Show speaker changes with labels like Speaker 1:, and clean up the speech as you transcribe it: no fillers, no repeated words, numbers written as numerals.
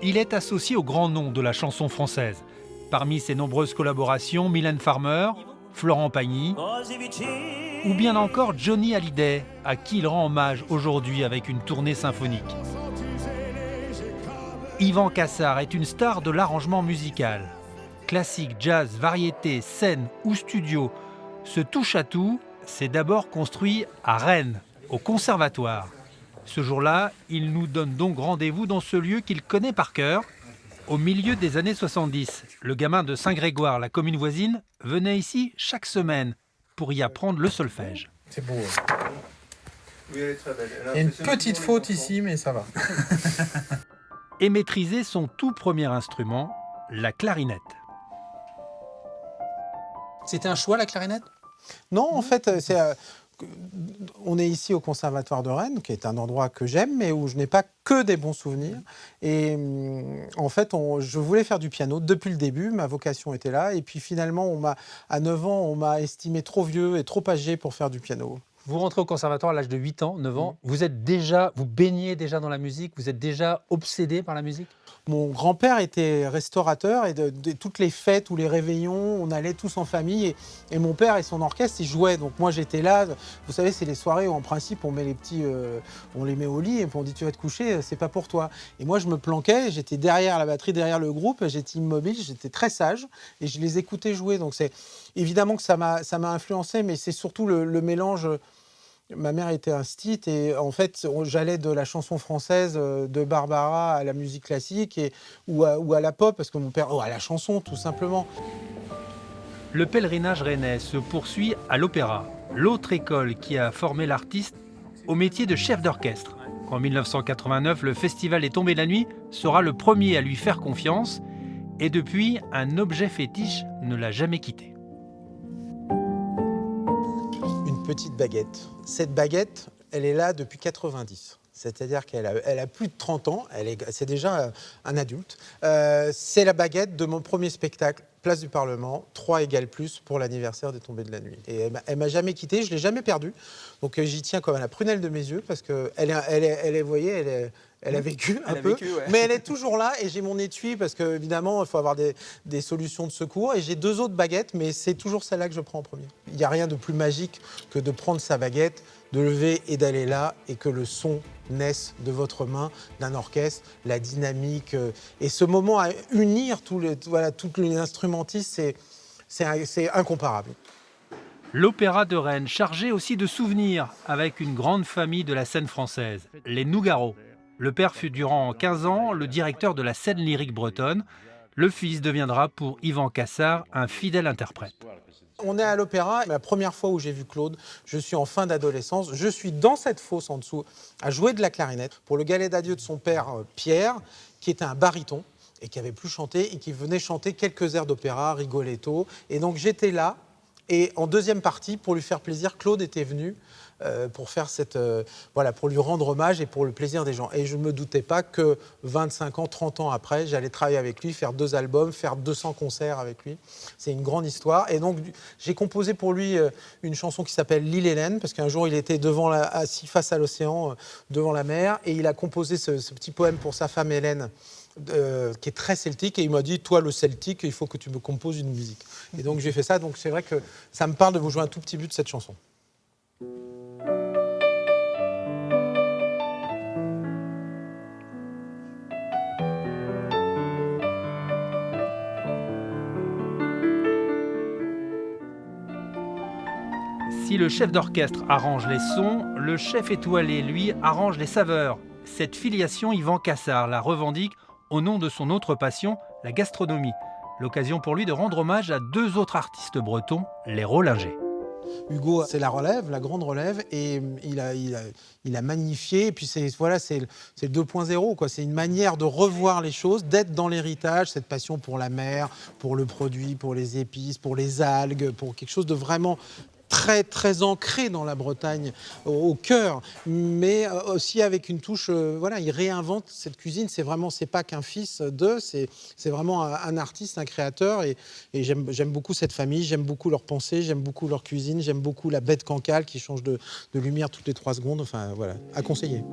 Speaker 1: il est associé aux grands noms de la chanson française. Parmi ses nombreuses collaborations, Mylène Farmer, Florent Pagny ou bien encore Johnny Hallyday, à qui il rend hommage aujourd'hui avec une tournée symphonique. Yvan Cassar est une star de l'arrangement musical. Classique, jazz, variété, scène ou studio, ce touche-à-tout s'est d'abord construit à Rennes, au Conservatoire. Ce jour-là, il nous donne donc rendez-vous dans ce lieu qu'il connaît par cœur. Au milieu des années 70, le gamin de Saint-Grégoire, la commune voisine, venait ici chaque semaine pour y apprendre le solfège.
Speaker 2: C'est beau. Il y a une petite faute ici, mais ça va.
Speaker 1: Et maîtriser son tout premier instrument, la clarinette.
Speaker 3: C'était un choix, la clarinette ?
Speaker 2: Non, en fait, on est ici au Conservatoire de Rennes, qui est un endroit que j'aime, mais où je n'ai pas que des bons souvenirs. Et en fait, je voulais faire du piano depuis le début, ma vocation était là. Et puis finalement, à 9 ans, on m'a estimé trop vieux et trop âgé pour faire du piano.
Speaker 3: Vous rentrez au conservatoire à l'âge de 8 ans, 9 ans. Vous baignez déjà dans la musique, vous êtes déjà obsédé par la musique ?
Speaker 2: Mon grand-père était restaurateur et de toutes les fêtes ou les réveillons, on allait tous en famille et mon père et son orchestre, ils jouaient. Donc moi j'étais là. Vous savez, c'est les soirées où en principe on met les petits, on les met au lit et puis on dit tu vas te coucher, c'est pas pour toi. Et moi je me planquais, j'étais derrière la batterie, derrière le groupe, j'étais immobile, j'étais très sage et je les écoutais jouer. Donc c'est évidemment que ça m'a influencé, mais c'est surtout le mélange. Ma mère était instite et en fait, j'allais de la chanson française de Barbara à la musique classique ou à la pop, parce que mon père... à la chanson, tout simplement.
Speaker 1: Le pèlerinage rennais se poursuit à l'opéra, l'autre école qui a formé l'artiste au métier de chef d'orchestre. En 1989, le Festival des Tombées de la Nuit sera le premier à lui faire confiance et depuis, un objet fétiche ne l'a jamais quitté.
Speaker 2: Petite baguette. Cette baguette, elle est là depuis 90. C'est-à-dire qu'elle a plus de 30 ans, c'est déjà un adulte. C'est la baguette de mon premier spectacle, Place du Parlement, 3 égale plus pour l'anniversaire des Tombées de la Nuit. Et elle m'a jamais quitté, je l'ai jamais perdue. Donc j'y tiens comme à la prunelle de mes yeux, parce que vous voyez, elle a vécu un peu, ouais. Mais elle est toujours là et j'ai mon étui parce qu'évidemment, il faut avoir des solutions de secours. Et j'ai 2 autres baguettes, mais c'est toujours celle-là que je prends en premier. Il n'y a rien de plus magique que de prendre sa baguette, de lever et d'aller là et que le son naisse de votre main, d'un orchestre, la dynamique. Et ce moment à unir tous les instrumentistes, c'est incomparable.
Speaker 1: L'Opéra de Rennes, chargé aussi de souvenirs avec une grande famille de la scène française, les Nougaro. Le père fut durant 15 ans le directeur de la scène lyrique bretonne. Le fils deviendra pour Yvan Cassar un fidèle interprète.
Speaker 2: On est à l'opéra, la première fois où j'ai vu Claude, je suis en fin d'adolescence, je suis dans cette fosse en dessous à jouer de la clarinette pour le galet d'adieu de son père Pierre, qui était un baryton et qui avait plus chanté et qui venait chanter quelques airs d'opéra, Rigoletto. Et donc j'étais là et en deuxième partie, pour lui faire plaisir, Claude était venu pour faire pour lui rendre hommage et pour le plaisir des gens. Et je ne me doutais pas que 25 ans, 30 ans après, j'allais travailler avec lui, faire 2 albums, faire 200 concerts avec lui. C'est une grande histoire. Et donc, j'ai composé pour lui une chanson qui s'appelle L'île Hélène, parce qu'un jour, il était assis face à l'océan, devant la mer, et il a composé ce petit poème pour sa femme Hélène, qui est très celtique, et il m'a dit, toi le celtique, il faut que tu me composes une musique. Et donc j'ai fait ça, donc c'est vrai que ça me parle de vous jouer un tout petit bout de cette chanson.
Speaker 1: Si le chef d'orchestre arrange les sons, le chef étoilé, lui, arrange les saveurs. Cette filiation, Yvan Cassar la revendique au nom de son autre passion, la gastronomie. L'occasion pour lui de rendre hommage à 2 autres artistes bretons, les Rollinger.
Speaker 2: Hugo, c'est la relève, la grande relève, et il a magnifié. Et puis c'est le 2.0, quoi. C'est une manière de revoir les choses, d'être dans l'héritage, cette passion pour la mer, pour le produit, pour les épices, pour les algues, pour quelque chose de vraiment très, très ancré dans la Bretagne, au cœur, mais aussi avec une touche, il réinvente cette cuisine. C'est pas qu'un fils d'eux, c'est vraiment un artiste, un créateur, et j'aime beaucoup cette famille, j'aime beaucoup leurs pensées, j'aime beaucoup leur cuisine, j'aime beaucoup la baie de Cancale qui change de lumière toutes les 3 secondes, à conseiller.